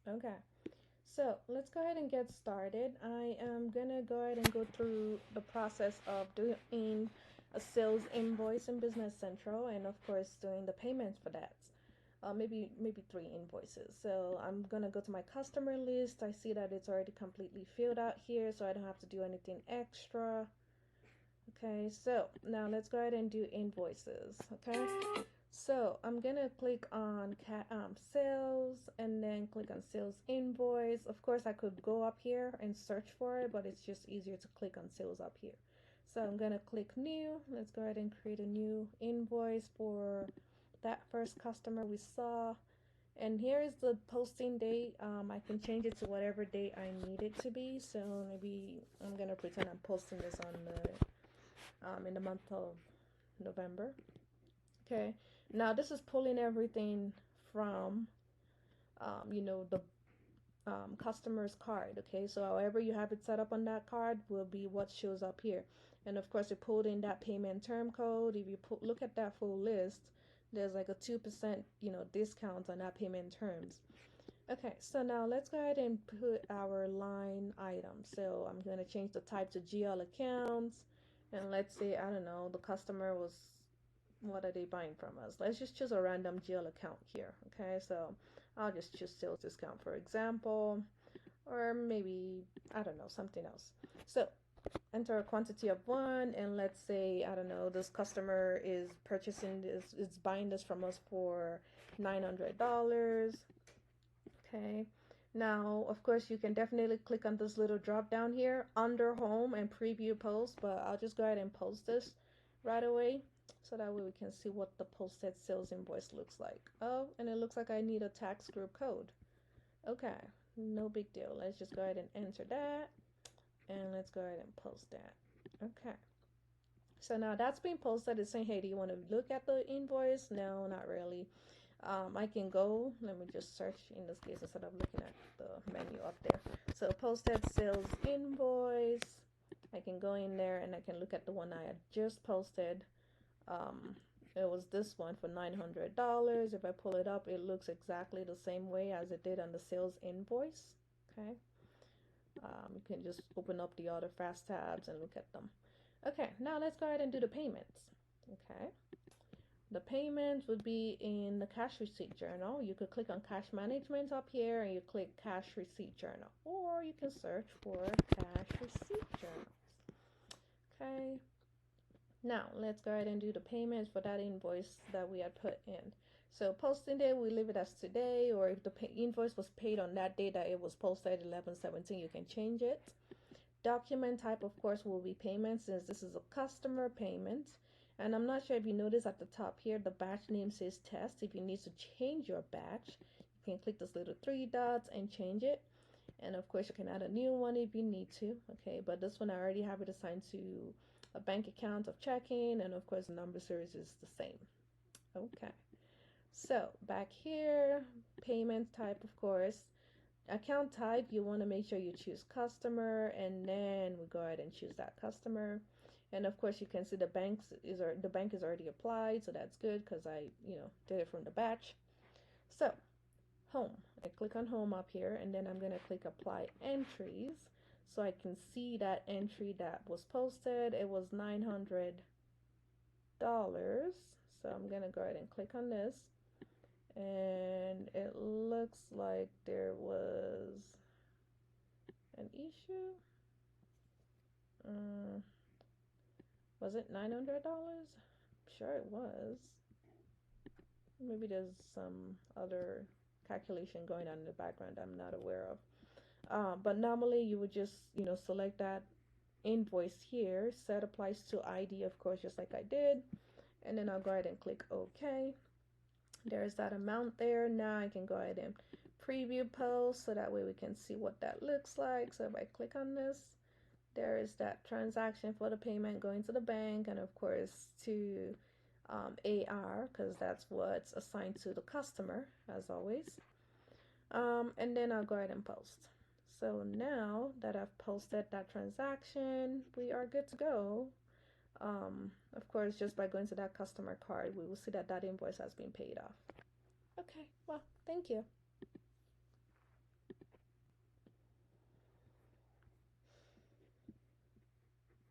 Okay, so let's go ahead and get started. I am gonna go ahead and go through the process of doing a sales invoice in Business Central, and of course doing the payments for that. Maybe three invoices. So I'm gonna go to my customer list. I see that it's already completely filled out here, so I don't have to do anything extra. Okay, so now let's go ahead and do invoices. Okay, so I'm gonna click on sales and then click on sales invoice. Of course, I could go up here and search for it, but it's just easier to click on sales up here. So I'm gonna click new. Let's go ahead and create a new invoice for that first customer we saw. And here is the posting date. I can change it to whatever date I need it to be. So maybe I'm gonna pretend I'm posting this on the in the month of November. Okay, now this is pulling everything from the customer's card. Okay, so however you have it set up on that card will be what shows up here. And of course, it pulled in that payment term code. If you look at that full list, there's like a 2% discount on that payment terms. Okay, so now let's go ahead and put our line item. So I'm going to change the type to GL accounts. And let's say, I don't know, the customer was, what are they buying from us? Let's just choose a random GL account here. Okay, so I'll just choose sales discount, for example, or maybe, I don't know, something else. So enter a quantity of one, and let's say, I don't know, this customer is purchasing this, is buying this from us for $900. Okay, now of course you can definitely click on this little drop down here under home and preview post, but I'll just go ahead and post this right away so that way we can see what the posted sales invoice looks like. Oh, and it looks like I need a tax group code. Okay, no big deal. Let's just go ahead and enter that, and let's go ahead and post that. Okay, so now that's been posted. It's saying, hey, do you want to look at the invoice? No, not really. I can go, let me just search in this case instead of looking at the menu up there. So posted sales invoice. I can go in there and I can look at the one I had just posted. It was this one for $900. If I pull it up, it looks exactly the same way as it did on the sales invoice. Okay. You can just open up the other fast tabs and look at them. Okay, now let's go ahead and do the payments. Okay. The payments would be in the cash receipt journal. You could click on cash management up here and you click cash receipt journal, or you can search for cash receipt journals. Okay, now let's go ahead and do the payments for that invoice that we had put in. So posting date, we leave it as today, or if the invoice was paid on that day that it was posted 11/17, you can change it. Document type, of course, will be payment, since this is a customer payment. And I'm not sure if you notice at the top here, the batch name says test. If you need to change your batch, you can click this little three dots and change it. And of course, you can add a new one if you need to. Okay, but this one I already have it assigned to a bank account of checking. And of course, the number series is the same. Okay, so back here, payment type, of course. Account type, you want to make sure you choose customer, and then we go ahead and choose that customer. And of course you can see the bank is already applied, so that's good because I did it from the batch. So home, I click on home up here, and then I'm going to click apply entries so I can see that entry that was posted. It was $900. So I'm going to go ahead and click on this, and it looks like there was an issue. Was it $900? Sure it was. Maybe there's some other calculation going on in the background I'm not aware of. But normally you would just select that invoice here, set applies to ID, of course, just like I did, and then I'll go ahead and click OK. There's that amount there. Now I can go ahead and preview post so that way we can see what that looks like. So if I click on this, there is that transaction for the payment going to the bank, and of course to AR, because that's what's assigned to the customer as always. And then I'll go ahead and post. So now that I've posted that transaction, we are good to go. Of course, just by going to that customer card, we will see that that invoice has been paid off. Okay, well, thank you.